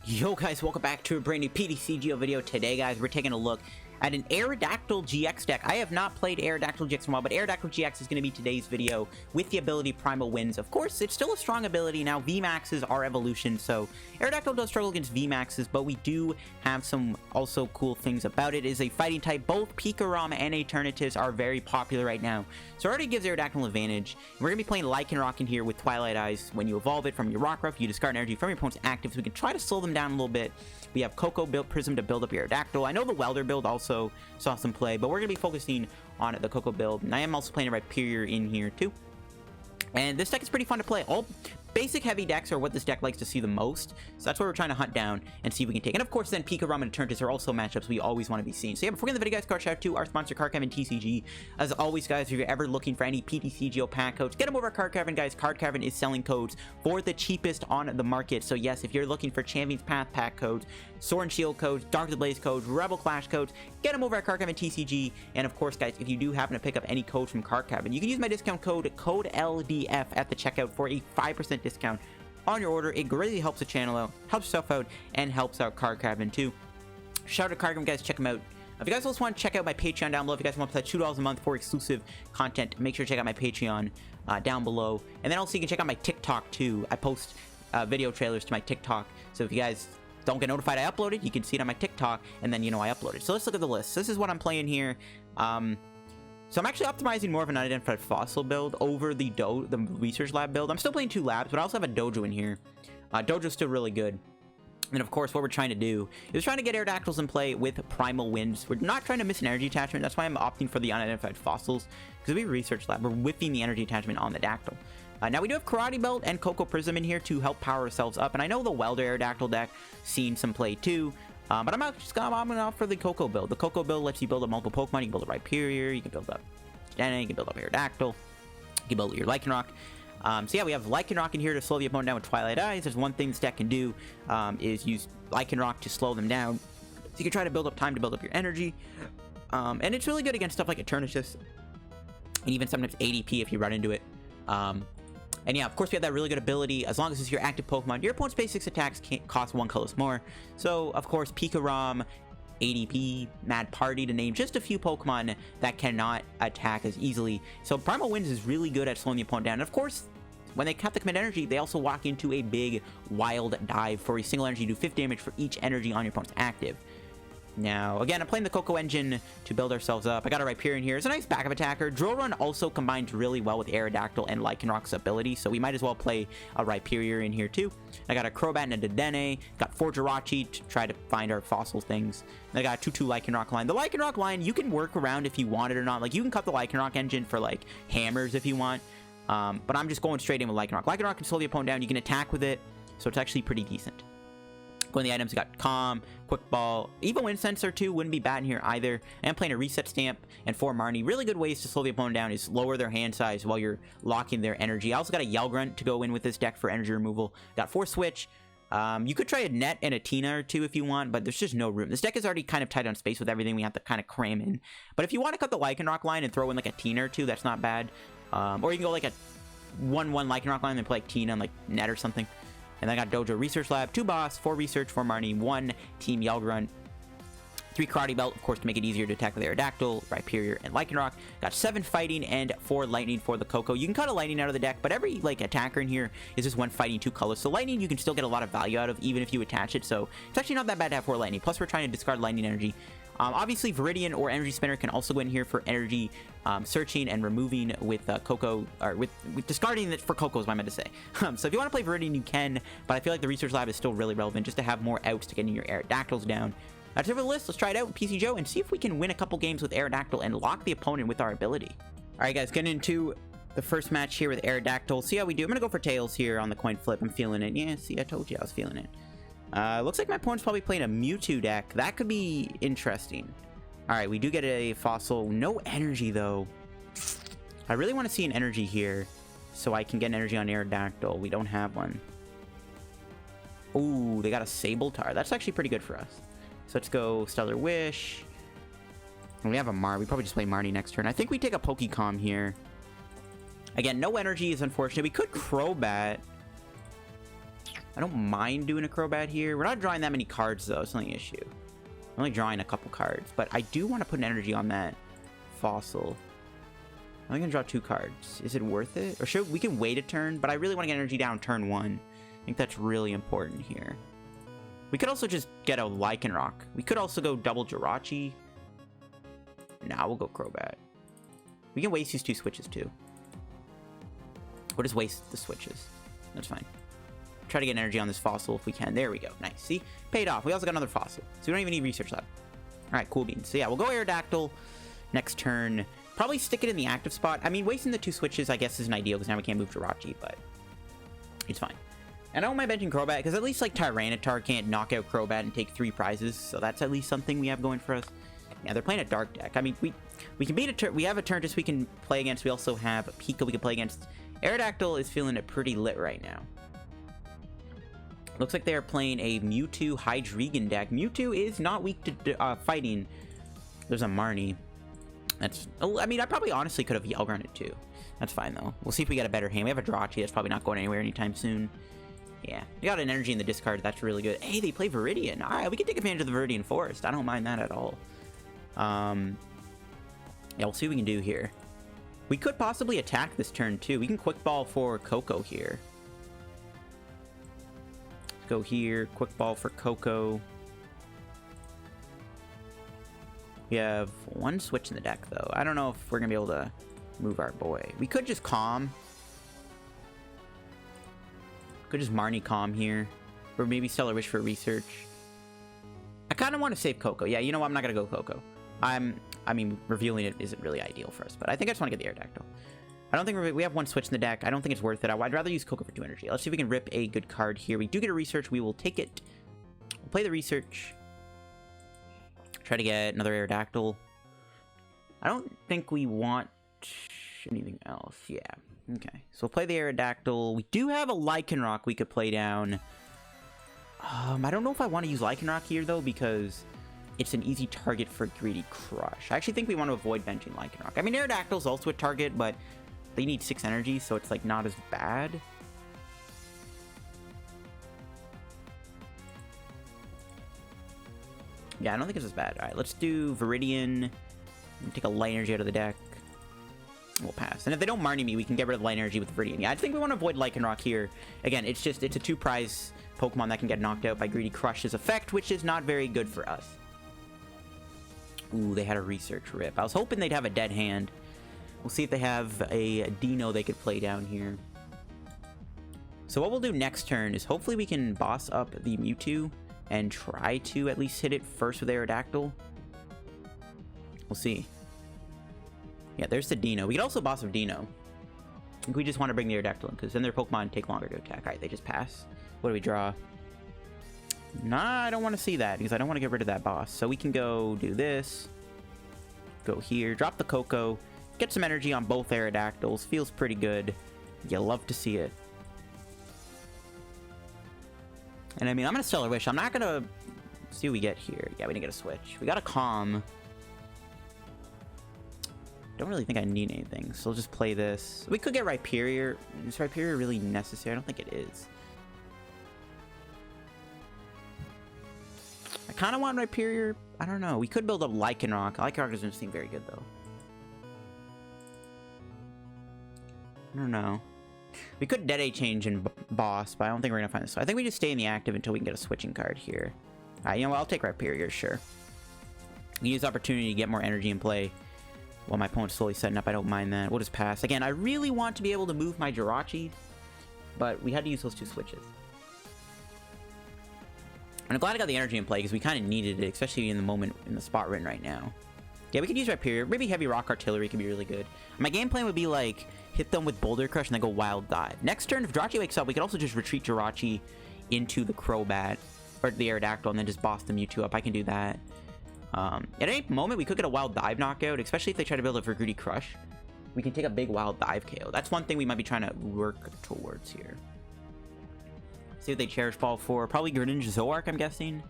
Yo guys, welcome back to a brand new PTCGO video. Today guys, we're taking a look at an Aerodactyl-GX deck. I have not played Aerodactyl-GX in a while, but Aerodactyl-GX is going to be today's video with the ability Primal Winds. Of course, it's still a strong ability. Now, VMAXs are evolution, so Aerodactyl does struggle against VMAXs, but we do have some also cool things about it. It is a fighting type. Both PikaRom and Eternatus are very popular right now, so it already gives Aerodactyl an advantage. And we're going to be playing Lycanroc in here with Twilight Eyes. When you evolve it from your Rockruff, you discard energy from your opponent's active, so we can try to slow them down a little bit. We have Koko built Prism to build up your Aerodactyl. I know the Welder build also saw some play, but we're going to be focusing on the Koko build. And I am also playing a Rhyperior in here too. And this deck is pretty fun to play. All basic heavy decks are what this deck likes to see the most. So that's what we're trying to hunt down and see if we can take. And of course, then PikaRom and Eternatus are also matchups we always want to be seeing. So yeah, before we get into the video, guys, shout out to our sponsor, Card Cavern TCG. As always, guys, if you're ever looking for any PTCGO pack codes, get them over at Card Cavern, guys. Card Cavern is selling codes for the cheapest on the market. So yes, if you're looking for Champion's Path pack codes, Sword and Shield codes, Dark the Blaze codes, Rebel Clash codes, get them over at Card Cavern TCG. And of course, guys, if you do happen to pick up any codes from Card Cavern, you can use my discount code LDF at the checkout for a 5% discount on your order. It greatly helps the channel out, helps yourself out, and helps out Card Cavern too. Shout out to Card Cavern, guys. Check them out. If you guys also want to check out my Patreon down below, if you guys want to pay $2 a month for exclusive content, make sure to check out my Patreon down below. And then also you can check out my TikTok too. I post video trailers to my TikTok, so if you guys don't get notified I uploaded, you can see it on my TikTok, and then you know I uploaded. So let's look at the list. This is what I'm playing here. So I'm actually optimizing more of an Unidentified Fossil build over the Research Lab build. I'm still playing two labs, but I also have a Dojo in here. Dojo's still really good. And of course, what we're trying to do is trying to get Aerodactyls in play with Primal Winds. We're not trying to miss an energy attachment. That's why I'm opting for the Unidentified Fossils, because we Research Lab, we're whipping the energy attachment on the Dactyl. Now we do have Karate Belt and Koko Prism in here to help power ourselves up. And I know the Welder Aerodactyl deck seen some play too. But I'm going to opt for the Koko build. The Koko build lets you build up multiple Pokemon. You can build a Rhyperior, you can build up Dedenne, you can build up Aerodactyl, you can build your Lycanroc. So yeah, we have Lycanroc in here to slow the opponent down with Twilight Eyes. There's one thing this deck can do, is use Lycanroc to slow them down. So you can try to build up time to build up your energy. And it's really good against stuff like Eternatus, and even sometimes ADP if you run into it. And yeah, of course, we have that really good ability. As long as it's your active Pokemon, your opponent's base 6 attacks can't cost 1 colorless more. So, of course, PikaRom, ADP, Mad Party, to name just a few Pokemon that cannot attack as easily. So, Primal Winds is really good at slowing the opponent down. And of course, when they cut the commit energy, they also walk into a big Wild Dive. For a single energy, do 50 damage for each energy on your opponent's active. Now, again, I'm playing the Koko engine to build ourselves up. I got a Rhyperior in here. It's a nice backup attacker. Drill Run also combines really well with Aerodactyl and Lycanroc's ability, so we might as well play a Rhyperior in here too. I got a Crobat and a Dedenne. Got 4 Jirachi to try to find our fossil things. And I got a 2-2 Lycanroc line. The Lycanroc line, you can work around if you want it or not. Like, you can cut the Lycanroc engine for, like, hammers if you want. But I'm just going straight in with Lycanroc. Lycanroc can slow the opponent down. You can attack with it, so it's actually pretty decent. Going the items, we got Calm, Quick Ball, even Wind Sensor too wouldn't be bad in here either. And playing a Reset Stamp and 4 Marnie. Really good ways to slow the opponent down is lower their hand size while you're locking their energy. I also got a Grunt to go in with this deck for energy removal. Got 4 Switch. You could try a Net and a Tina or 2 if you want, but there's just no room. This deck is already kind of tight on space with everything we have to kind of cram in. But if you want to cut the Lycanroc line and throw in like a Tina or 2, that's not bad. Or you can go like a 1-1 Lycanroc line and play like Tina and like Net or something. And I got Dojo Research Lab, 2 Boss, 4 Research, 4 Marnie, 1 Team Grunt, 3 Karate Belt, of course, to make it easier to attack with Aerodactyl, Rhyperior, and Lycanroc. Got 7 Fighting and 4 Lightning for the Koko. You can cut a Lightning out of the deck, but every like attacker in here is just 1 Fighting, 2 colors. So Lightning you can still get a lot of value out of, even if you attach it. So it's actually not that bad to have 4 Lightning. Plus, we're trying to discard Lightning energy. Obviously, Viridian or Energy Spinner can also go in here for energy searching and removing with Koko, or with discarding it for Koko is what I meant to say. So if you want to play Viridian, you can, but I feel like the Research Lab is still really relevant just to have more outs to getting your Aerodactyls down. That's it for the list. Let's try it out with PTCGO and see if we can win a couple games with Aerodactyl and lock the opponent with our ability. Alright guys, getting into the first match here with Aerodactyl. See how we do. I'm going to go for Tails here on the coin flip. I'm feeling it. Yeah, see, I told you I was feeling it. Looks like my opponent's probably playing a Mewtwo deck. That could be interesting. Alright, we do get a fossil. No energy, though. I really want to see an energy here, so I can get an energy on Aerodactyl. We don't have one. Ooh, they got a Sabltar. That's actually pretty good for us. So let's go Stellar Wish. And we have a Mar. We probably just play Marnie next turn. I think we take a Pokecom here. Again, no energy is unfortunate. We could Crobat. I don't mind doing a Crobat here. We're not drawing that many cards, though. It's the only issue. I'm only drawing a couple cards. But I do want to put an energy on that Fossil. I'm only going to draw 2 cards. Is it worth it? Or should we can wait a turn, but I really want to get energy down turn 1. I think that's really important here. We could also just get a Lycanroc. We could also go double Jirachi. Nah, we'll go Crobat. We can waste these 2 switches, too. We'll just waste the switches. That's fine. Try to get energy on this Fossil if we can. There we go. Nice. See? Paid off. We also got another Fossil. So we don't even need Research Lab. Alright, cool beans. So yeah, we'll go Aerodactyl next turn. Probably stick it in the active spot. I mean, wasting the 2 switches, I guess, isn't ideal because now we can't move Jirachi, but it's fine. And I don't mind benching Crobat because at least, like, Tyranitar can't knock out Crobat and take 3 prizes. So that's at least something we have going for us. Yeah, they're playing a Dark deck. I mean, we can beat a turn. We have a Eternatus we can play against. We also have a Pika we can play against. Aerodactyl is feeling it pretty lit right now. Looks like they're playing a Mewtwo Hydreigon deck. Mewtwo is not weak to fighting. There's a Marnie. That's... I mean, I probably honestly could have Yell Grunted too. That's fine, though. We'll see if we get a better hand. We have a Jirachi that's probably not going anywhere anytime soon. Yeah. We got an energy in the discard. That's really good. Hey, they play Viridian. All right, we can take advantage of the Viridian Forest. I don't mind that at all. Yeah, we'll see what we can do here. We could possibly attack this turn, too. We can Quick Ball for Koko here. Go here, Quick Ball for Koko. We have 1 switch in the deck, though. I don't know if we're going to be able to move our boy. We could just Calm. Could just Marnie Calm here. Or maybe Stellar Wish for Research. I kind of want to save Koko. Yeah, you know what? I'm not going to go Koko. I mean, revealing it isn't really ideal for us, but I think I just want to get the Aerodactyl. I don't think we have 1 switch in the deck. I don't think it's worth it. I'd rather use Koko for 2 energy. Let's see if we can rip a good card here. We do get a Research. We will take it. We'll play the Research. Try to get another Aerodactyl. I don't think we want anything else. Yeah. Okay. So we'll play the Aerodactyl. We do have a Lycanroc we could play down. I don't know if I want to use Lycanroc here, though, because it's an easy target for Greedy Crush. I actually think we want to avoid benching Lycanroc. I mean, Aerodactyl's also a target, but they need 6 energy, so it's, like, not as bad. Yeah, I don't think it's as bad. All right, let's do Viridian. Take a light energy out of the deck. We'll pass. And if they don't Marnie me, we can get rid of light energy with Viridian. Yeah, I think we want to avoid Lycanroc here. Again, it's a 2-prize Pokemon that can get knocked out by Greedy Crush's effect, which is not very good for us. Ooh, they had a Research Rip. I was hoping they'd have a dead hand. We'll see if they have a Dino they could play down here. So what we'll do next turn is hopefully we can boss up the Mewtwo and try to at least hit it first with Aerodactyl. We'll see. Yeah, there's the Dino. We could also boss up Dino. I think we just want to bring the Aerodactyl in, because then their Pokemon take longer to attack. Alright, they just pass. What do we draw? Nah, I don't want to see that, because I don't want to get rid of that boss. So we can go do this. Go here. Drop the Koko. Get some energy on both Aerodactyls. Feels pretty good. You love to see it. And I mean, I'm going to Stellar Wish. I'm not going to see what we get here. Yeah, we didn't get a switch. We got a Calm. Don't really think I need anything, so we'll just play this. We could get Rhyperior. Is Rhyperior really necessary? I don't think it is. I kind of want Rhyperior. I don't know. We could build up Lycanroc. Lycanroc doesn't seem very good, though. I don't know. We could Dedenne change in boss, but I don't think we're going to find this. So I think we just stay in the active until we can get a switching card here. You know what? I'll take Rhyperior, sure. We use opportunity to get more energy in play. While my opponent's slowly setting up, I don't mind that. We'll just pass. Again, I really want to be able to move my Jirachi, but we had to use those 2 switches. And I'm glad I got the energy in play, because we kind of needed it, especially in the moment, in the spot we're in right now. Yeah, we could use Rhyperior. Maybe Heavy Rock Artillery could be really good. My game plan would be, like, hit them with Boulder Crush and then go Wild Dive. Next turn, if Jirachi wakes up, we could also just retreat Jirachi into the Crobat, or the Aerodactyl, and then just boss the Mewtwo up. I can do that. At any moment, we could get a Wild Dive knockout, especially if they try to build it for Greedy Crush. We can take a big Wild Dive KO. That's one thing we might be trying to work towards here. See what they Cherish Ball for. Probably Greninja Zoroark, I'm guessing.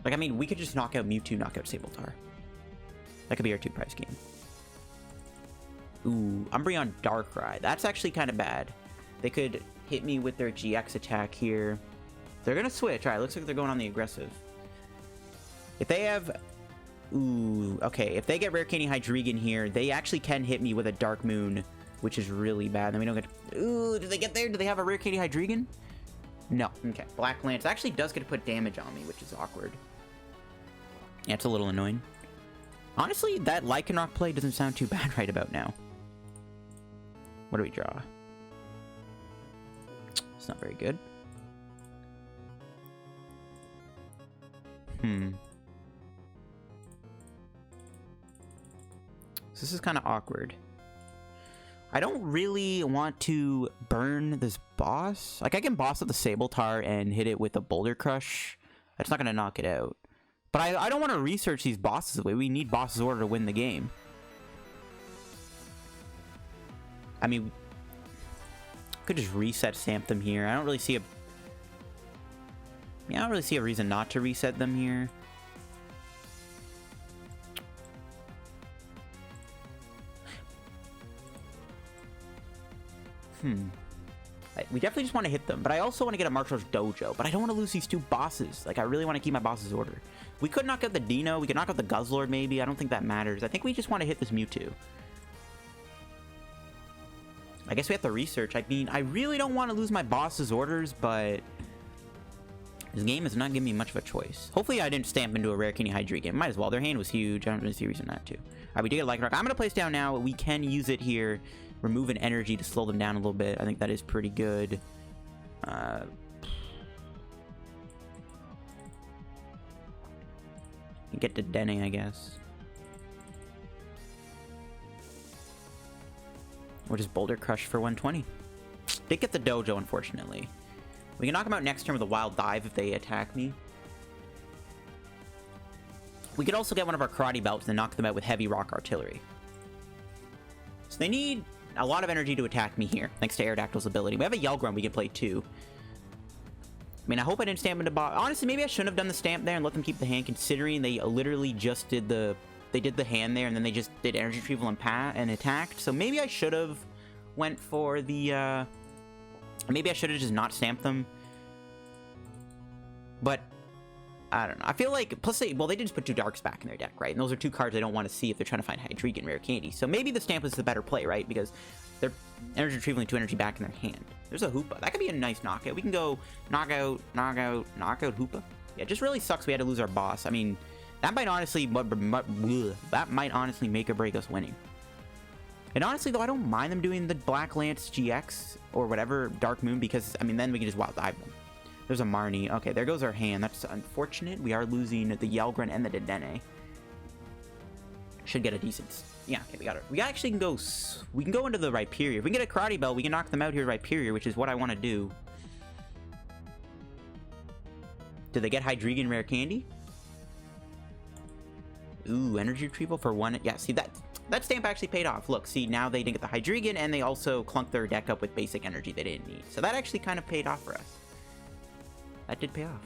Like, I mean, we could just knock out Mewtwo, knock out Sabltar. That could be our 2-prize game. Ooh, Umbreon Darkrai. That's actually kind of bad. They could hit me with their GX attack here. They're gonna switch. All right, looks like they're going on the aggressive. If they have... Ooh, okay. If they get Rare Candy Hydreigon here, they actually can hit me with a Dark Moon, which is really bad. Then we don't get... Ooh, did they get there? Do they have a Rare Candy Hydreigon? No. Okay. Black Lance actually does get to put damage on me, which is awkward. Yeah, it's a little annoying. Honestly, that Lycanroc play doesn't sound too bad right about now. What do we draw? It's not very good. So this is kind of awkward. I don't really want to burn this boss. Like, I can boss up the Sabltar and hit it with a Boulder Crush. That's not going to knock it out. But I don't want to research these bosses away. We need boss's order to win the game. I mean, could just reset stamp them here. I don't really see a... Yeah, I don't really see a reason not to reset them here. We definitely just want to hit them, but I also want to get a Marshall's Dojo, but I don't want to lose these two bosses. Like, I really want to keep my boss's order. We could knock out the Dino. We could knock out the Guzzlord, maybe. I don't think that matters. I think we just want to hit this Mewtwo. I guess we have to research. I mean, I really don't want to lose my boss's orders, but this game is not giving me much of a choice. Hopefully, I didn't stamp into a Rare Candy Hydreigon. Might as well. Their hand was huge. I don't really see a reason not to. All right, we did get a Lycanroc. I'm going to place down now. We can use it here. Remove an energy to slow them down a little bit. I think that is pretty good. Get to Dedenne, I guess. Or just Boulder Crush for 120. Did get the Dojo, unfortunately. We can knock them out next turn with a Wild Dive if they attack me. We could also get one of our Karate Belts and knock them out with Heavy Rock Artillery. So they need a lot of energy to attack me here, thanks to Aerodactyl's ability. We have a Yell Grunt we can play too. I mean, I hope I didn't stamp into boss. Honestly, maybe I shouldn't have done the stamp there and let them keep the hand, considering they literally just did the... They did the hand there, and then they just did energy retrieval and attacked. So maybe I should have went for the... Maybe I should have just not stamped them. But... I don't know. I feel like... Plus, they did just put two Darks back in their deck, right? And those are two cards I don't want to see if they're trying to find Hydreigon Rare Candy. So maybe the stamp is the better play, right? Because they're energy retrieving two energy back in their hand. There's a Hoopa. That could be a nice knockout. We can go knockout, knockout, knockout, Hoopa. Yeah, it just really sucks we had to lose our boss. I mean, that might honestly... That might honestly make or break us winning. And honestly, though, I don't mind them doing the Black Lance GX or whatever, Dark Moon, because, I mean, then we can just Wild Dive them. There's a Marnie. Okay, there goes our hand. That's unfortunate. We are losing the Yell Grunt and the Dedenne. Should get a decent... Yeah, okay, we got it. We actually can go... We can go into the Rhyperior. If we can get a Karate Belt, we can knock them out here at Rhyperior, which is what I want to do. Did they get Hydreigon Rare Candy? Ooh, energy retrieval for one... Yeah, see, that stamp actually paid off. Look, see, now they didn't get the Hydreigon, and they also clunked their deck up with basic energy they didn't need. So that actually kind of paid off for us. That did pay off.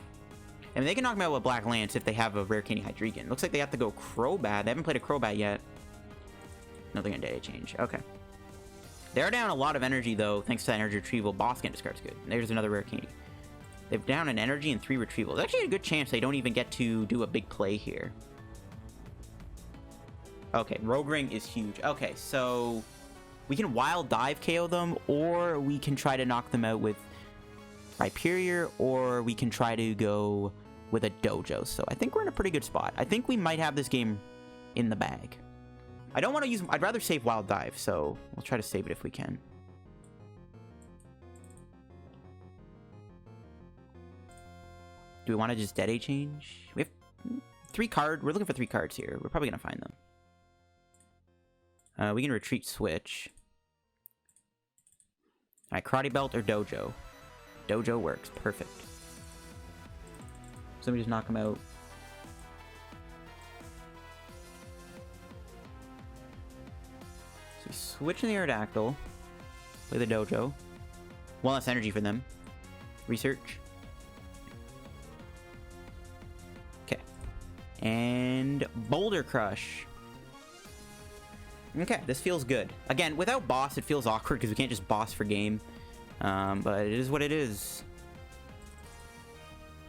And they can knock me out with Black Lance if they have a Rare Candy Hydreigon. Looks like they have to go Crobat. They haven't played a Crobat yet. No, they're going to Day Change. Okay. They're down a lot of energy, though, thanks to that energy retrieval. Boss Can't discard's good. There's another Rare Candy. They've down an energy and 3 retrievals. There's actually a good chance they don't even get to do a big play here. Okay, Rogue Ring is huge. Okay, so we can Wild Dive KO them, or we can try to knock them out with Rhyperior, or we can try to go with a Dojo. So I think we're in a pretty good spot. I think we might have this game in the bag. I don't want to use... I'd rather save Wild Dive, so we'll try to save it if we can. Do we want to just Dead A change? We have 3 cards. We're looking for 3 cards here. We're probably going to find them. We can retreat switch. Alright, Karate Belt or Dojo? Dojo works. Perfect. So let me just knock him out. So we switch in the Aerodactyl. Play the Dojo. One less energy for them. Research. Okay. And Boulder Crush. Okay, this feels good. Again, without boss, it feels awkward because we can't just boss for game. But it is what it is.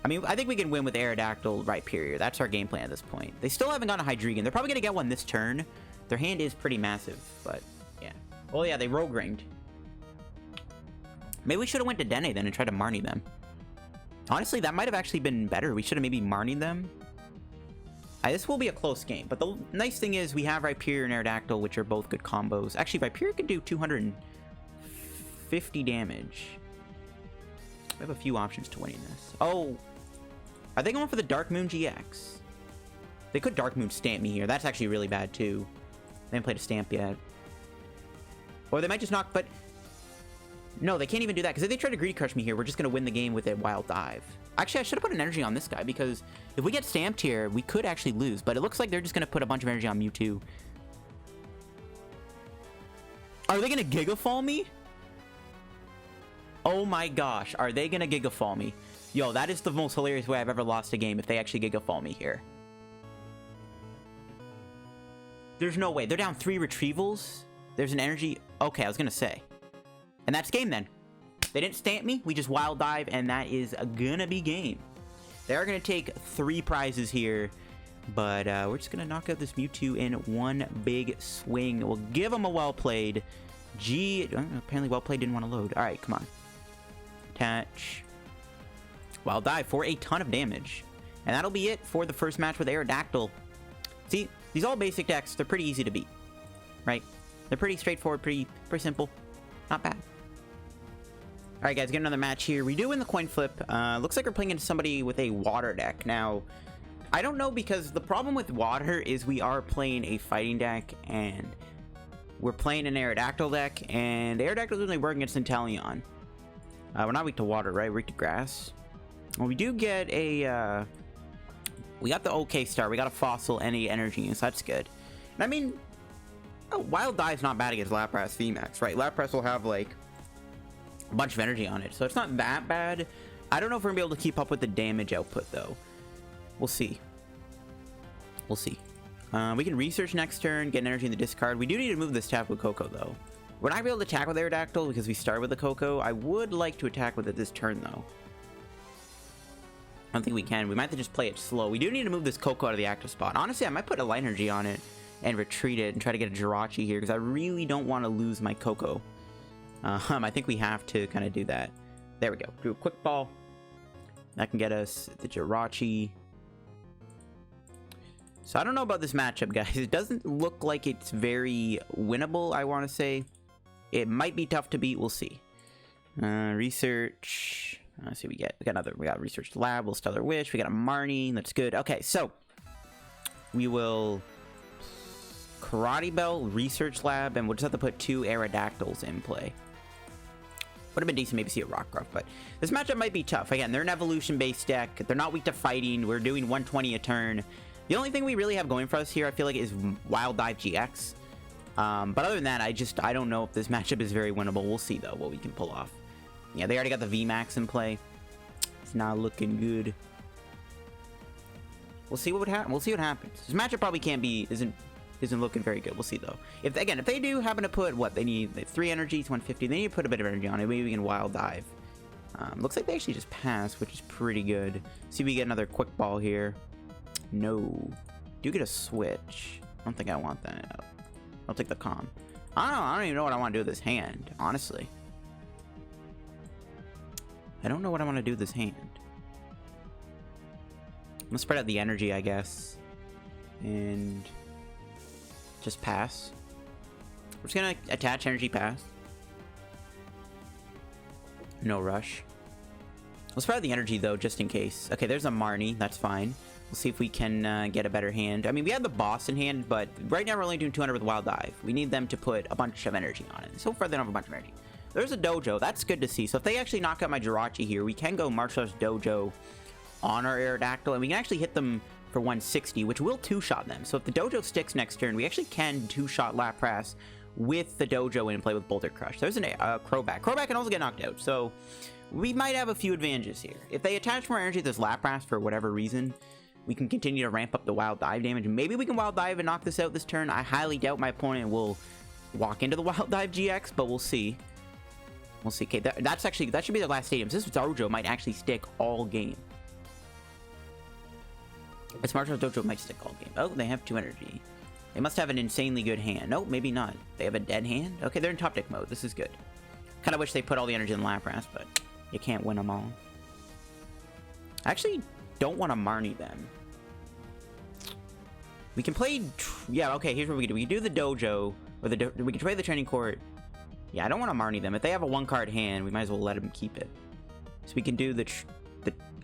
I mean, I think we can win with Aerodactyl Rhyperior. That's our game plan at this point. They still haven't gotten a Hydreigon. They're probably going to get one this turn. Their hand is pretty massive, but yeah. Oh yeah, they rogue ringed. Maybe we should have went to Dedenne then and tried to Marnie them. Honestly, that might have actually been better. We should have maybe Marnied them. This will be a close game, but the nice thing is we have Rhyperior and Aerodactyl, which are both good combos. Actually, Rhyperior can do 250 damage. We have a few options to winning this. Oh, are they going for the Dark Moon GX? They could Dark Moon Stamp me here. That's actually really bad, too. They haven't played a Stamp yet. Or they might just knock, but... No, they can't even do that, because if they try to Greedy Crush me here, we're just going to win the game with a Wild Dive. Actually, I should have put an energy on this guy, because if we get Stamped here, we could actually lose. But it looks like they're just going to put a bunch of energy on Mewtwo. Are they going to Giga Fall me? Oh my gosh, are they going to Giga Fall me? Yo, that is the most hilarious way I've ever lost a game if they actually Giga Fall me here. There's no way. They're down 3 retrievals. There's an energy. Okay, I was going to say. And that's game then. They didn't Stamp me. We just Wild Dive, and that is gonna be game. They are gonna take 3 prizes here, but we're just gonna knock out this Mewtwo in one big swing. We'll give them a well played. Apparently well played didn't want to load. All right, come on. Attach. Wild Dive for a ton of damage, and that'll be it for the first match with Aerodactyl. See, these all basic decks. They're pretty easy to beat, right? They're pretty straightforward, pretty simple. Not bad. Alright guys, get another match here. We do win the coin flip. Looks like we're playing into somebody with a water deck. Now, I don't know, because the problem with water is we are playing a fighting deck, and we're playing an Aerodactyl deck, and Aerodactyl is really working against Inteleon. We're not weak to water, right? We're weak to grass. Well, we do get a, we got the OK star. We got a fossil and a energy, so that's good. And I mean, Wild Dive's not bad against Lapras VMAX, right? Lapras will have, like, a bunch of energy on it, so it's not that bad. I don't know if we're gonna be able to keep up with the damage output, though. We'll see. We'll see. We can research next turn, get energy in the discard. We do need to move this Tapu Koko, though. We're not gonna be able to attack with Aerodactyl because we start with the Koko. I would like to attack with it this turn, though. I don't think we can. We might have to just play it slow. We do need to move this Koko out of the active spot. Honestly, I might put a Light Energy on it and retreat it and try to get a Jirachi here, because I really don't want to lose my Koko. I think we have to kind of do that. There we go. Do a quick ball. That can get us the Jirachi. So I don't know about this matchup, guys. It doesn't look like it's very winnable, I want to say. It might be tough to beat. We'll see. Research. Let's see what we get. We got Research Lab. We'll Stellar Wish. We got a Marnie. That's good. Okay, so we will Karate Belt, Research Lab, and we'll just have to put 2 Aerodactyls in play. Would have been decent maybe see a Rockruff, but this matchup might be tough. Again, they're an evolution-based deck. They're not weak to fighting. We're doing 120 a turn. The only thing we really have going for us here, I feel like, is Wild Dive GX. But other than that, I don't know if this matchup is very winnable. We'll see, though, what we can pull off. Yeah, they already got the VMAX in play. It's not looking good. We'll see what would happen. We'll see what happens. This matchup probably isn't looking very good. We'll see, though. If they do happen to put, what, they need 3 energies, 150, they need to put a bit of energy on it. Maybe we can Wild Dive. Looks like they actually just passed, which is pretty good. See if we get another quick ball here. No. Do get a switch. I don't think I want that. I'll take the calm. I don't even know what I want to do with this hand, honestly. I don't know what I want to do with this hand. I'm gonna spread out the energy, I guess. And just pass. We're just gonna attach energy pass. No rush. We'll spread out the energy, though, just in case. Okay, there's a Marnie. That's fine. We'll see if we can get a better hand. I mean, we have the boss in hand, but right now we're only doing 200 with Wild Dive. We need them to put a bunch of energy on it. So far, they don't have a bunch of energy. There's a Dojo. That's good to see. So if they actually knock out my Jirachi here, we can go Martial Arts Dojo on our Aerodactyl, and we can actually hit them for 160, which will 2-shot them. So if the Dojo sticks next turn, we actually can 2-shot Lapras with the Dojo in play with Boulder Crush. There's a Crobat. Crobat can also get knocked out, so we might have a few advantages here. If they attach more energy to this Lapras for whatever reason, we can continue to ramp up the Wild Dive damage. Maybe we can Wild Dive and knock this out this turn. I highly doubt my opponent will walk into the Wild Dive GX, but we'll see. We'll see. Okay, that should be their last stadium. This Dojo might actually stick all game. This Marshall Dojo might stick all game. Oh, they have 2 energy. They must have an insanely good hand. Nope, maybe not. They have a dead hand? Okay, they're in top deck mode. This is good. Kind of wish they put all the energy in Lapras, but you can't win them all. I actually don't want to Marnie them. We can play... Yeah, okay, here's what we can do. We can do the Dojo, or we can play the Training Court. Yeah, I don't want to Marnie them. If they have a 1-card hand, we might as well let them keep it. So we can do the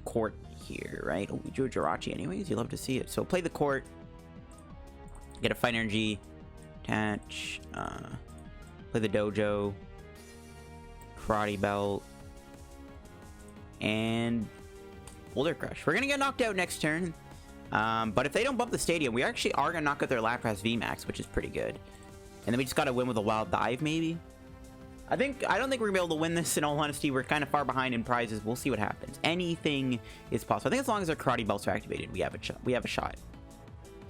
Court here, right? Oh, we drew a Jirachi anyways. You love to see it. So play the Court. Get a Fight Energy. Attach. Play the Dojo. Karate Belt. And Boulder Crush. We're gonna get knocked out next turn. But if they don't bump the stadium, we actually are gonna knock out their Lapras VMAX, which is pretty good. And then we just gotta win with a Wild Dive, maybe. I don't think we're gonna be able to win this, in all honesty. We're kind of far behind in prizes. We'll see what happens. Anything is possible. I think as long as our Karate Belts are activated, we have a shot.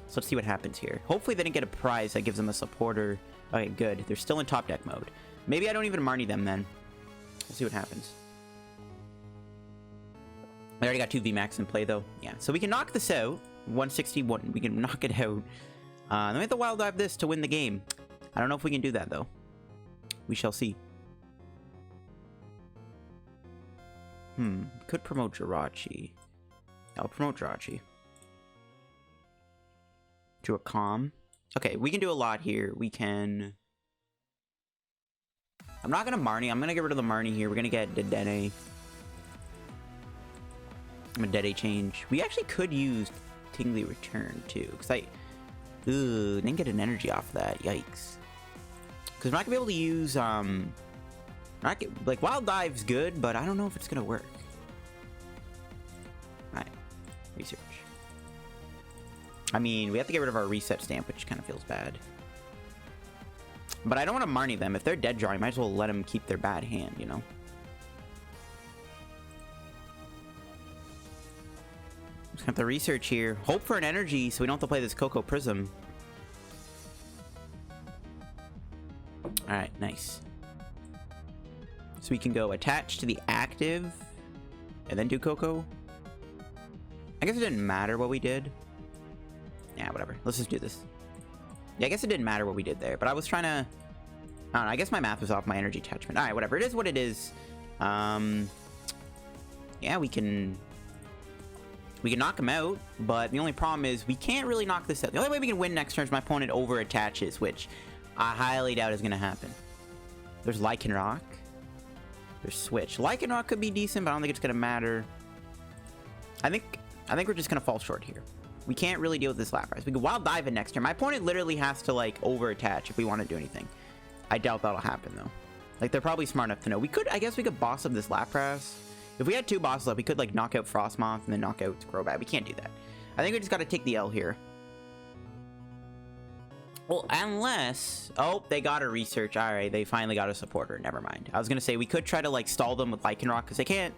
So let's see what happens here. Hopefully they didn't get a prize that gives them a supporter. Okay, good. They're still in top deck mode. Maybe I don't even Marnie them then. We'll see what happens. I already got 2 VMAX in play though. Yeah, so we can knock this out. 161. We can knock it out. Then we have to Wild Dive this to win the game. I don't know if we can do that though. We shall see. Could promote Jirachi. I'll promote Jirachi. To a Calm. Okay, we can do a lot here. We can... I'm not gonna Marnie. I'm gonna get rid of the Marnie here. We're gonna get Dedenne. I'm gonna Dedenne change. We actually could use Tingly Return too. Because I... Ooh, didn't get an energy off that. Yikes. Because we're not gonna be able to use, like, Wild Dive's good, but I don't know if it's gonna work. Alright. Research. I mean, we have to get rid of our Reset Stamp, which kind of feels bad. But I don't want to Marnie them. If they're dead draw, I might as well let them keep their bad hand, you know? Just have to research here. Hope for an energy so we don't have to play this Koko Prism. Alright, nice. So we can go attach to the active and then do Koko. I guess it didn't matter what we did. Yeah, whatever. Let's just do this. Yeah, I guess it didn't matter what we did there, but I was trying to... I don't know, I guess my math was off my energy attachment. Alright, whatever. It is what it is. Yeah, we can knock him out, but the only problem is we can't really knock this out. The only way we can win next turn is my opponent over-attaches, which I highly doubt is going to happen. There's Lycanroc. There's Switch. Lycanroc could be decent, but I don't think it's going to matter. I think we're just going to fall short here. We can't really deal with this Lapras. We can Wild Dive it next turn. My opponent literally has to, like, over-attach if we want to do anything. I doubt that'll happen, though. Like, they're probably smart enough to know. I guess we could boss up this Lapras. If we had 2 bosses left, we could, like, knock out Frostmoth and then knock out Crobat. We can't do that. I think we just got to take the L here. Well, unless... Oh, they got a research. Alright, they finally got a supporter. Never mind. I was going to say, we could try to, like, stall them with Lycanroc, because they can't...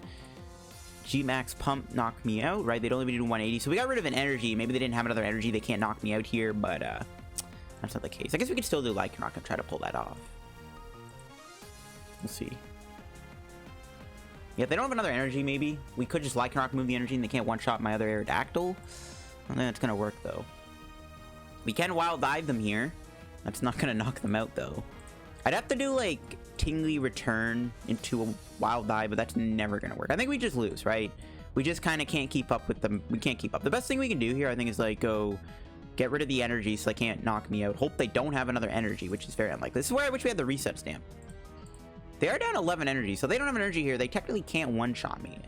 G-Max Pump knock me out, right? They'd only be doing 180. So we got rid of an energy. Maybe they didn't have another energy. They can't knock me out here, but that's not the case. I guess we could still do Lycanroc and try to pull that off. We'll see. Yeah, if they don't have another energy, maybe. We could just Lycanroc move the energy and they can't one-shot my other Aerodactyl. I don't think that's going to work, though. We can Wild Dive them here. That's not going to knock them out, though. I'd have to do, like, Tingly Return into a Wild Dive, but that's never going to work. I think we just lose, right? We just kind of can't keep up with them. We can't keep up. The best thing we can do here, I think, is, like, go get rid of the energy so they can't knock me out. Hope they don't have another energy, which is very unlikely. This is where I wish we had the Reset Stamp. They are down 11 energy, so they don't have an energy here. They technically can't one-shot me.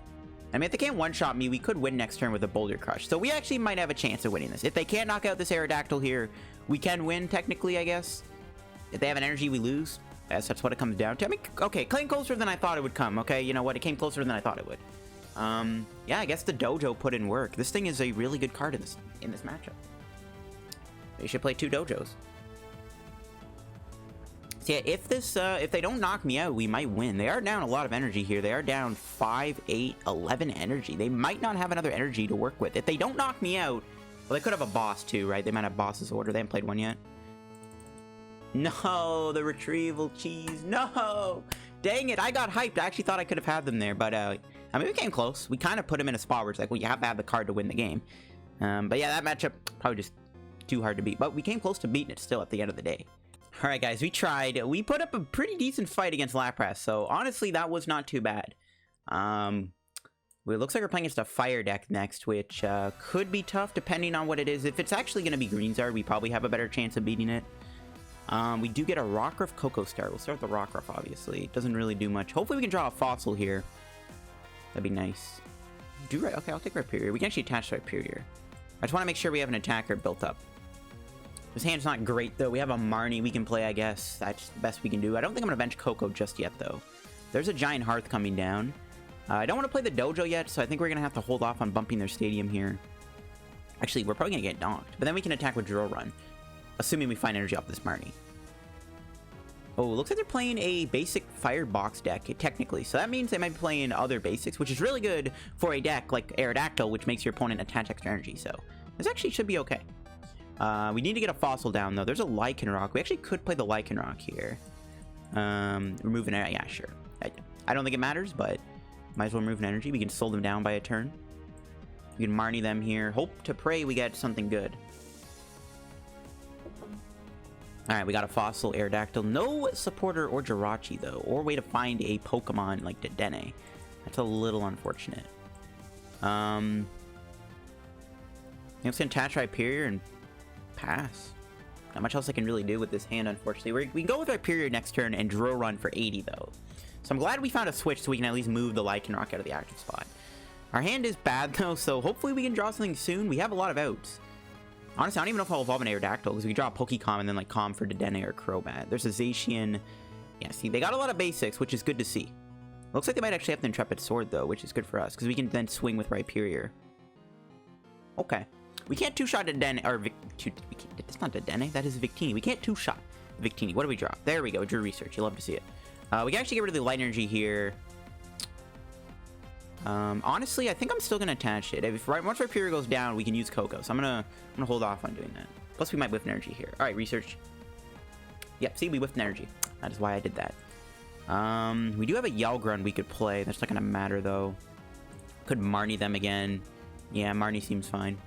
I mean, if they can't one-shot me, we could win next turn with a Boulder Crush. So we actually might have a chance of winning this. If they can't knock out this Aerodactyl here, we can win, technically, I guess. If they have an energy, we lose. Yes, that's what it comes down to. I mean, okay, came closer than I thought it would come, okay? You know what? It came closer than I thought it would. Yeah, I guess the Dojo put in work. This thing is a really good card in this matchup. They should play 2 Dojos. So yeah, if they don't knock me out, we might win. They are down a lot of energy here. They are down 5, 8, 11 energy. They might not have another energy to work with. If they don't knock me out, well, they could have a boss too, right? They might have boss's order. They haven't played one yet. No, the retrieval cheese. No! Dang it, I got hyped. I actually thought I could have had them there, but I mean, we came close. We kind of put him in a spot where it's like, well, you have to have the card to win the game. But yeah, that matchup probably just too hard to beat. But we came close to beating it still at the end of the day. All right, guys, we tried. We put up a pretty decent fight against Lapras, so honestly, that was not too bad. It looks like we're playing against a fire deck next, which could be tough depending on what it is. If it's actually going to be Greenstar, we probably have a better chance of beating it. We do get a Rockruff Coco Star. We'll start with the Rockruff, obviously. It doesn't really do much. Hopefully we can draw a fossil here. That'd be nice. Okay, I'll take Rhyperior. We can actually attach Rhyperior. I just want to make sure we have an attacker built up. This hand's not great, though. We have a Marnie we can play, I guess. That's the best we can do. I don't think I'm going to bench Coco just yet, though. There's a Giant Hearth coming down. I don't want to play the Dojo yet, so I think we're going to have to hold off on bumping their stadium here. Actually, we're probably going to get donked. But then we can attack with Drill Run, assuming we find energy off this Marnie. Oh, looks like they're playing a basic Firebox deck, technically. So that means they might be playing other basics, which is really good for a deck like Aerodactyl, which makes your opponent attach extra energy. So this actually should be okay. We need to get a fossil down, though. There's a Lycanroc. We actually could play the Lycanroc here. Remove an energy. Yeah, sure. I don't think it matters, but might as well remove an energy. We can slow them down by a turn. We can Marnie them here. Hope to pray we get something good. Alright, we got a fossil Aerodactyl. No supporter or Jirachi, though. Or way to find a Pokemon like Dedenne. That's a little unfortunate. I'm just going to attach Rhyperior and pass. Not much else I can really do with this hand, unfortunately. We can go with Rhyperior next turn and Drill Run for 80, though. So I'm glad we found a switch so we can at least move the Lycanroc out of the active spot. Our hand is bad, though, so hopefully we can draw something soon. We have a lot of outs. Honestly, I don't even know if I'll evolve an Aerodactyl, because we can draw a Pokecom and then, like, Com for Dedenne or Crobat. There's a Zacian. Yeah, see, they got a lot of basics, which is good to see. Looks like they might actually have the Intrepid Sword, though, which is good for us, because we can then swing with Rhyperior. Okay. We can't two-shot Dedenne, or it's not Dedenne, that is Victini. We can't two-shot Victini. What do we draw? There we go, Drew Research. You love to see it. We can actually get rid of the light energy here. Honestly, I think I'm still gonna attach it. Once Rhyperior goes down, we can use Coco. So I'm gonna hold off on doing that. Plus, we might whiff an energy here. All right, Research. Yep, see, we whiffed an energy. That is why I did that. We do have a Grunt we could play. That's not gonna matter though. Could Marnie them again. Yeah, Marnie seems fine.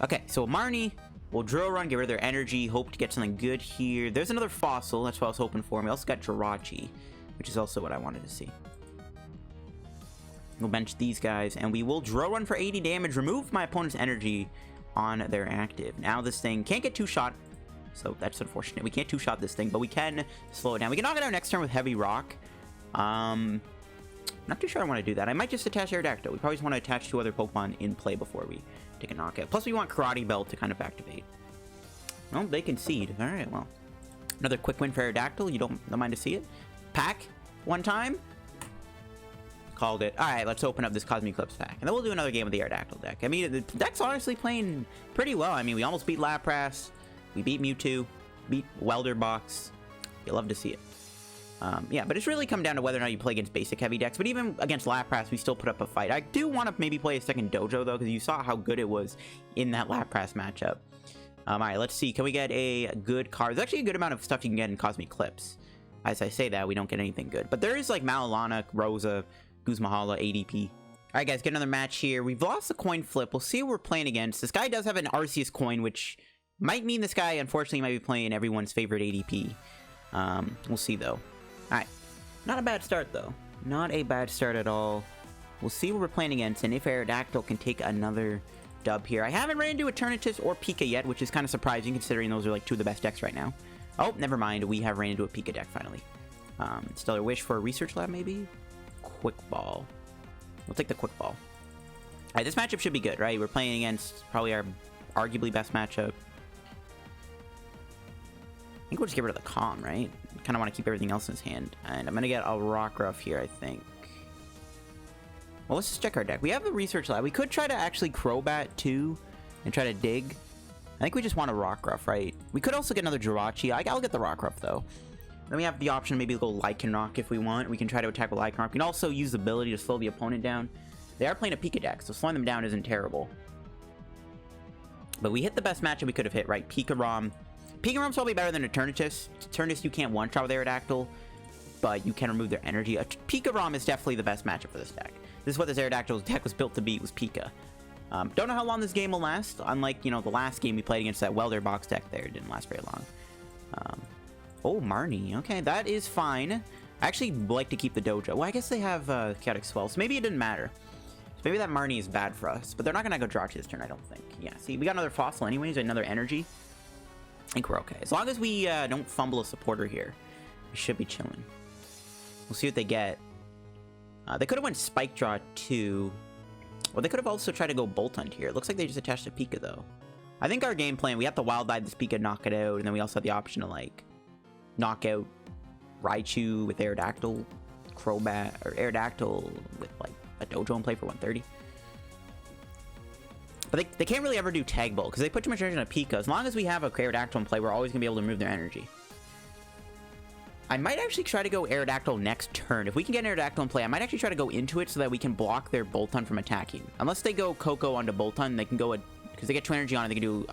Okay, so Marnie. We'll Drill Run, get rid of their energy, hope to get something good here. There's another fossil, that's what I was hoping for. We also got Jirachi, which is also what I wanted to see. We'll bench these guys, and we will Drill Run for 80 damage, remove my opponent's energy on their active. Now this thing can't get two-shot, so that's unfortunate. We can't two-shot this thing, but we can slow it down. We can knock it out next turn with Heavy Rock. Not too sure I want to do that. I might just attach Aerodactyl. We probably just want to attach two other Pokemon in play before we take a knockout. Plus, we want Karate Belt to kind of activate. Well, they concede. All right, well. Another quick win for Aerodactyl. You don't mind to see it? Pack one time. Called it. All right, let's open up this Cosmic Eclipse pack. And then we'll do another game with the Aerodactyl deck. I mean, the deck's honestly playing pretty well. I mean, we almost beat Lapras. We beat Mewtwo. Beat Welderbox. You love to see it. Yeah, but it's really come down to whether or not you play against basic heavy decks. But even against Lapras, we still put up a fight. I do want to maybe play a second Dojo, though, because you saw how good it was in that Lapras matchup. All right, let's see. Can we get a good card? There's actually a good amount of stuff you can get in Cosmic Eclipse. As I say that, we don't get anything good. But there is, like, Malalana, Rosa, Guzmahala, ADP. All right, guys, get another match here. We've lost the coin flip. We'll see who we're playing against. This guy does have an Arceus coin, which might mean this guy, unfortunately, might be playing everyone's favorite ADP. We'll see, though. Alright, not a bad start, though. Not a bad start at all. We'll see what we're playing against, and if Aerodactyl can take another dub here. I haven't ran into Eternatus or Pika yet, which is kind of surprising, considering those are, like, two of the best decks right now. Oh, never mind. We have ran into a Pika deck, finally. Stellar Wish for a Research Lab, maybe? Quick Ball. We'll take the Quick Ball. Alright, this matchup should be good, right? We're playing against probably our arguably best matchup. I think we'll just get rid of the Calm, right? Kind of want to keep everything else in his hand. And I'm going to get a Rockruff here, I think. Well, let's just check our deck. We have the Research Lab. We could try to actually Crobat, too, and try to dig. I think we just want a Rockruff, right? We could also get another Jirachi. I'll get the Rockruff, though. Then we have the option to maybe go Lycanroc if we want. We can try to attack with Lycanroc. We can also use the ability to slow the opponent down. They are playing a Pika deck, so slowing them down isn't terrible. But we hit the best matchup we could have hit, right? PikaRom. PikaRom's probably better than Eternatus. Eternatus you can't one-shot with Aerodactyl. but you can remove their energy. PikaRom is definitely the best matchup for this deck. This is what this Aerodactyl's deck was built to beat, was Pika. Don't know how long this game will last. Unlike, you know, the last game we played against that Welder box deck there. It didn't last very long. Oh, Marnie. Okay, that is fine. I actually like to keep the Dojo. Well, I guess they have Chaotic Swell, so maybe it didn't matter. So maybe that Marnie is bad for us. But they're not going to go Jirachi this turn, I don't think. Yeah, see, we got another Fossil anyways, another Energy. I think we're okay. As long as we don't fumble a supporter here, we should be chilling. We'll see what they get. They could have went Spike Draw 2. Well, they could have also tried to go Bolt Hunt here. It looks like they just attached a Pika, though. I think our game plan, we have to Wild Dive this Pika, knock it out, and then we also have the option to, like, knock out Raichu with Aerodactyl, Crobat, or Aerodactyl with, like, a Dojo in play for 130. But they can't really ever do Tag Bolt, because they put too much energy on a Pika. As long as we have a Aerodactyl in play, we're always going to be able to remove their energy. I might actually try to go Aerodactyl next turn. If we can get an Aerodactyl in play, I might actually try to go into it so that we can block their Bolt Hunt from attacking. Unless they go Koko onto Bolt Hunt, they can go, because they get 2 energy on it, they can do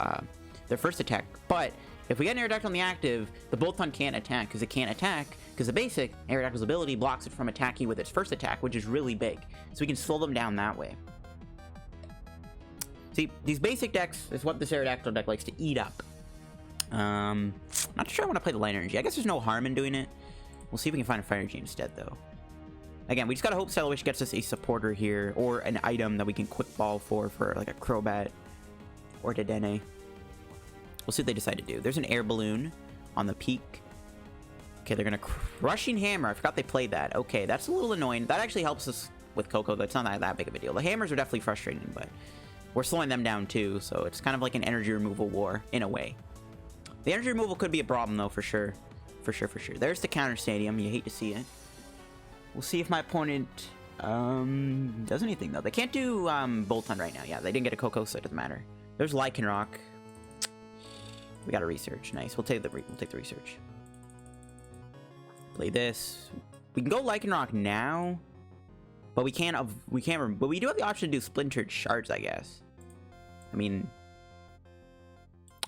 their first attack. But if we get an Aerodactyl on the active, the Bolt Hunt can't attack, because it can't attack, because the basic Aerodactyl's ability blocks it from attacking with its first attack, which is really big. So we can slow them down that way. See, these basic decks is what this Aerodactyl deck likes to eat up. Not sure I want to play the Light Energy. I guess there's no harm in doing it. We'll see if we can find a Fire Energy instead, though. Again, we just gotta hope Stellar Wish gets us a supporter here, or an item that we can Quick Ball for like a Crobat or Dedenne. We'll see what they decide to do. There's an Air Balloon on the peak. Okay, they're gonna Crushing Hammer. I forgot they played that. Okay, that's a little annoying. That actually helps us with Koko, though. It's not that big of a deal. The Hammers are definitely frustrating, but we're slowing them down too, so it's kind of like an energy removal war, in a way. The energy removal could be a problem, though, for sure. For sure. There's the Counter Stadium. You hate to see it. We'll see if my opponent does anything, though. They can't do Bolt Hunt right now. Yeah, they didn't get a Koko, so it doesn't matter. There's Lycanroc. We got a Research. Nice. We'll take the Research. Play this. We can go Lycanroc now, but we can't. But we do have the option to do Splintered Shards, I guess. I mean,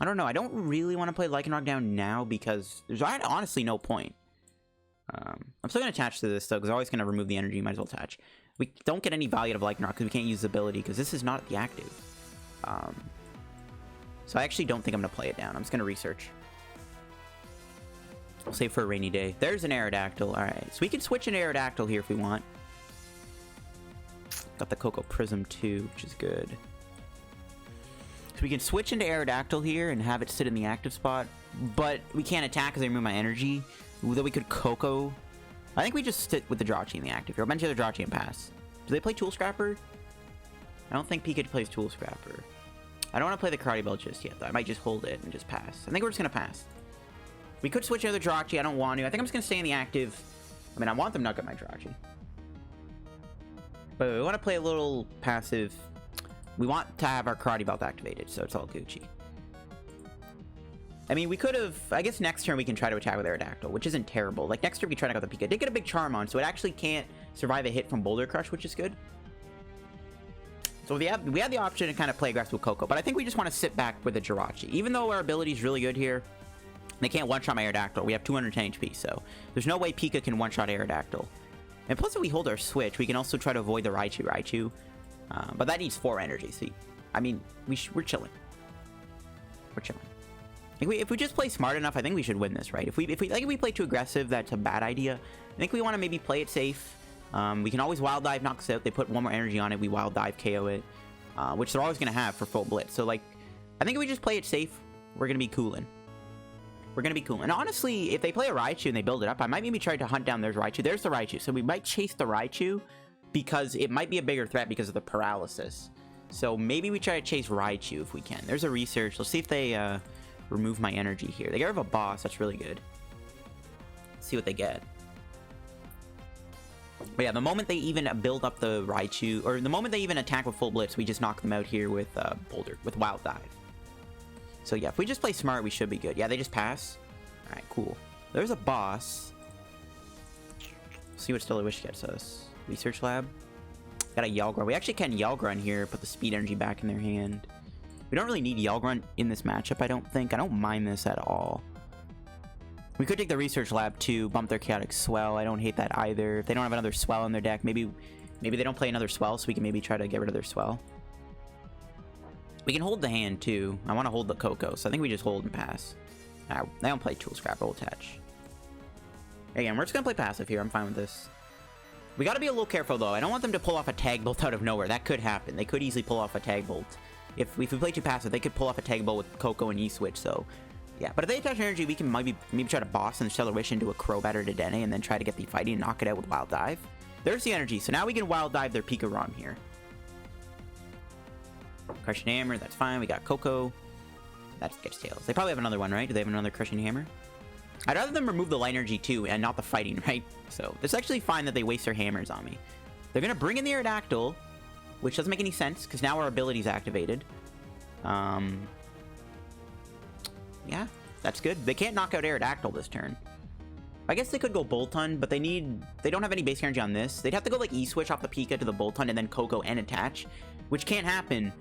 I don't know. I don't really want to play Lycanroc down now because there's honestly no point. I'm still going to attach to this, though, because I'm always going to remove the energy. Might as well attach. We don't get any value out of Lycanroc because we can't use the ability because this is not the active. So I actually don't think I'm going to play it down. I'm just going to Research. We'll save for a rainy day. There's an Aerodactyl. Alright, so we can switch an Aerodactyl here if we want. Got the Koko Prism too, which is good. So we can switch into Aerodactyl here and have it sit in the active spot, but we can't attack because they remove my energy. Though we could Koko. I think we just sit with the Jirachi in the active here. I'll bench the other Jirachi and pass. Do they play Tool Scrapper? I don't think Pika plays Tool Scrapper. I don't want to play the Karate Belt just yet, though. I might just hold it and just pass. I think we're just going to pass. We could switch another Jirachi. I don't want to. I think I'm just going to stay in the active. I mean, I want them to knock out my Jirachi. But we want to play a little passive. We want to have our Karate Belt activated, so it's all Gucci. I mean, we could have... I guess next turn we can try to attack with Aerodactyl, which isn't terrible. Like, next turn we can try to knock out the Pika. It did get a big Charm on, so it actually can't survive a hit from Boulder Crush, which is good. So we have the option to kind of play aggressive with Koko, but I think we just want to sit back with the Jirachi. Even though our ability is really good here, they can't one-shot my Aerodactyl. We have 210 HP, so there's no way Pika can one-shot Aerodactyl. And plus, if we hold our switch, we can also try to avoid the Raichu. But that needs 4 energy. See, I mean, we're chilling. We're chilling. If we just play smart enough, I think we should win this, right? If we play too aggressive, that's a bad idea. I think we want to maybe play it safe. We can always Wild Dive, knock us out. They put 1 more energy on it. We Wild Dive, KO it, which they're always going to have for full Blitz. So, like, I think if we just play it safe, we're going to be cooling. We're going to be cool. And honestly, if they play a Raichu and they build it up, I might maybe try to hunt down their Raichu. There's the Raichu. So we might chase the Raichu because it might be a bigger threat because of the paralysis. So maybe we try to chase Raichu if we can. There's a Research. Let's see if they remove my energy here. They get rid of a boss. That's really good. Let's see what they get. But yeah, the moment they even build up the Raichu, or the moment they even attack with full Blitz, we just knock them out here with with Wild Dive. So yeah, if we just play smart, we should be good. Yeah, they just pass. Alright, cool. There's a boss. See what Stellar Wish gets us. Research Lab. Got a Yell Grunt. We actually can Yell Grunt here, put the speed energy back in their hand. We don't really need Yell Grunt in this matchup, I don't think. I don't mind this at all. We could take the Research Lab to bump their Chaotic Swell. I don't hate that either. If they don't have another Swell in their deck, maybe they don't play another Swell, so we can maybe try to get rid of their Swell. We can hold the hand, too. I want to hold the Koko, so I think we just hold and pass. They don't play Tool Scrap, we'll attach. Again, we're just going to play passive here. I'm fine with this. We got to be a little careful, though. I don't want them to pull off a Tag Bolt out of nowhere. That could happen. They could easily pull off a Tag Bolt. If we play too passive, they could pull off a Tag Bolt with Koko and E-Switch, so... Yeah, but if they attach energy, we can maybe try to boss and Stellar Wish into a Crobat or Dedenne and then try to get the fighting and knock it out with Wild Dive. There's the energy, so now we can Wild Dive their PikaRom here. Crushing Hammer, that's fine. We got Koko. That gets Tails. They probably have another one, right? Do they have another Crushing Hammer? I'd rather them remove the Light Energy too and not the fighting, right? So it's actually fine that they waste their hammers on me. They're going to bring in the Aerodactyl, which doesn't make any sense because now our ability's activated. Yeah, that's good. They can't knock out Aerodactyl this turn. I guess they could go Boltund, but they don't have any base energy on this. They'd have to go like E-Switch off the Pika to the Boltund and then Koko and attach, which can't happen.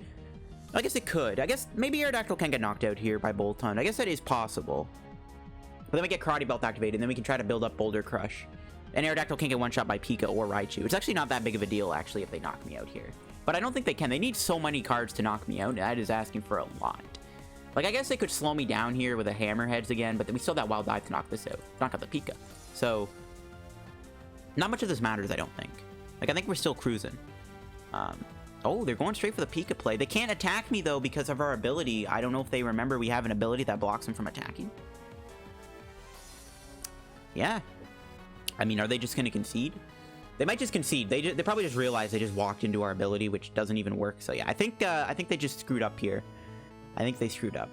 I guess it could. I guess maybe Aerodactyl can get knocked out here by Boltund. I guess that is possible. But then we get Karate Belt activated, and then we can try to build up Boulder Crush. And Aerodactyl can't get one-shot by Pika or Raichu. It's actually not that big of a deal, actually, if they knock me out here. But I don't think they can. They need so many cards to knock me out. That is asking for a lot. Like, I guess they could slow me down here with a Hammerheads again, but then we still have that Wild Dive to knock this out. Knock out the Pika. So, not much of this matters, I don't think. Like, I think we're still cruising. Oh, they're going straight for the Pika play. They can't attack me, though, because of our ability. I don't know if they remember we have an ability that blocks them from attacking. Yeah. I mean, are they just going to concede? They might just concede. They probably just realized they just walked into our ability, which doesn't even work. So, yeah, I think they just screwed up here. I think they screwed up.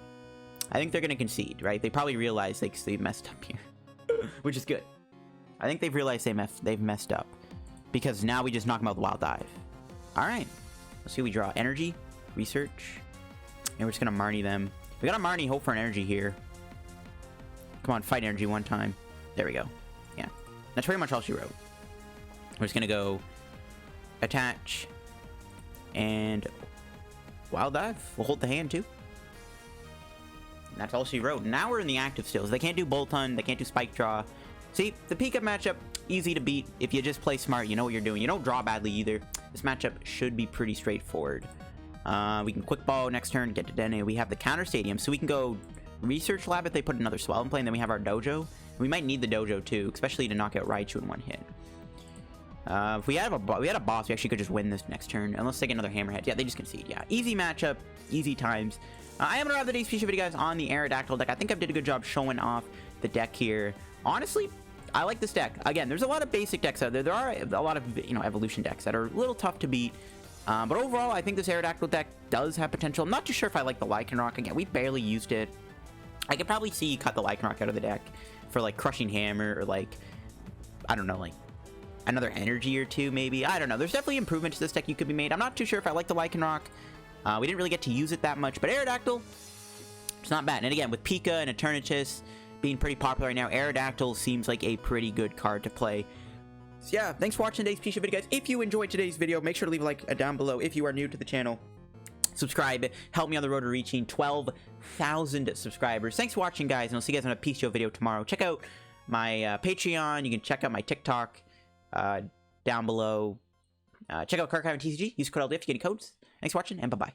I think they're going to concede, right? They probably realized they messed up here, which is good. I think they've realized they've messed up because now we just knock them out with Wild Dive. All right. Let's see what we draw. Energy, Research, and we're just going to Marnie them. We got to Marnie, hope for an energy here. Come on, fight energy one time. There we go. Yeah. That's pretty much all she wrote. We're just going to go attach and Wild Dive. We'll hold the hand too. And that's all she wrote. Now we're in the active still. So they can't do Boltund. They can't do Spike Draw. See, the Pika matchup, easy to beat. If you just play smart, you know what you're doing. You don't draw badly either. This matchup should be pretty straightforward. We can Quick Ball next turn, get to Dedenne. We have the Counter Stadium, so we can go Research Lab if they put another Swell in play, and then we have our Dojo. We might need the Dojo too, especially to knock out Raichu in one hit. If we had a boss, we actually could just win this next turn. Unless they get another Hammerhead. Yeah, they just concede. Yeah, easy matchup, easy times. I am going to have the day's feature video, guys, on the Aerodactyl deck. I think I did a good job showing off the deck here. Honestly, I like this deck. Again, there's a lot of basic decks out there. There are a lot of, evolution decks that are a little tough to beat. But overall, I think this Aerodactyl deck does have potential. I'm not too sure if I like the Lycanroc. Again, we barely used it. I could probably see you cut the Lycanroc out of the deck for, like, Crushing Hammer or, like, I don't know, like, another energy or two, maybe. I don't know. There's definitely improvements to this deck you could be made. I'm not too sure if I like the Lycanroc. We didn't really get to use it that much, but Aerodactyl, it's not bad. And again, with Pika and Eternatus being pretty popular right now, Aerodactyl seems like a pretty good card to play. So yeah, thanks for watching today's P video, guys. If you enjoyed today's video, make sure to leave a like down below. If you are new to the channel, subscribe. Help me on the road to reaching 12,000 subscribers. Thanks for watching, guys, and I'll see you guys on a PTCGO video tomorrow. Check out my Patreon. You can check out my TikTok down below. Check out Karate Belt TCG. Use code LDF to get any codes. Thanks for watching, and bye-bye.